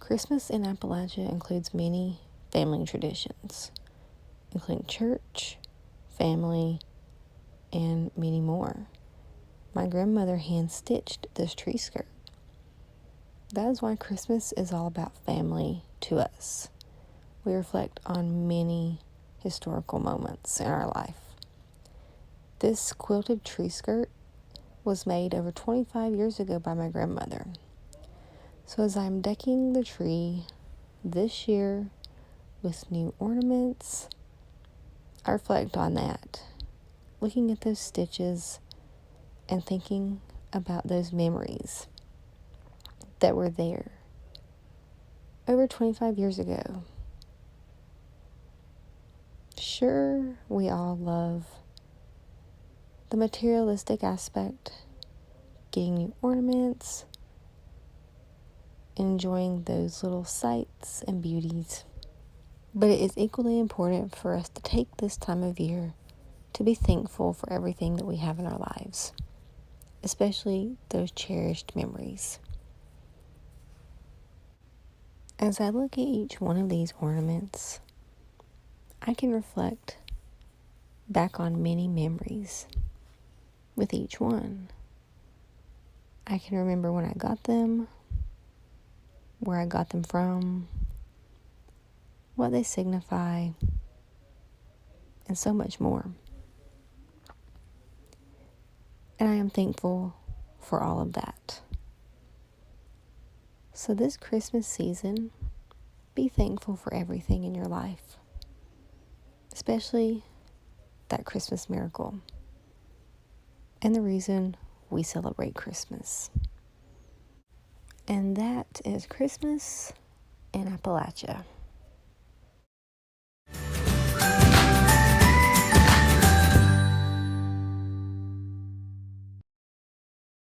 Christmas in Appalachia includes many family traditions, including church, family, and many more. My grandmother hand-stitched this tree skirt. That is why Christmas is all about family to us. We reflect on many historical moments in our life. This quilted tree skirt was made over 25 years ago by my grandmother. So as I'm decking the tree this year with new ornaments, I reflect on that, looking at those stitches and thinking about those memories that were there over 25 years ago. Sure, we all love the materialistic aspect, getting new ornaments, enjoying those little sights and beauties. But it is equally important for us to take this time of year to be thankful for everything that we have in our lives, especially those cherished memories. As I look at each one of these ornaments, I can reflect back on many memories with each one. I can remember when I got them, where I got them from, what they signify, and so much more. And I am thankful for all of that. So this Christmas season, be thankful for everything in your life, especially that Christmas miracle and the reason we celebrate Christmas. And that is Christmas in Appalachia.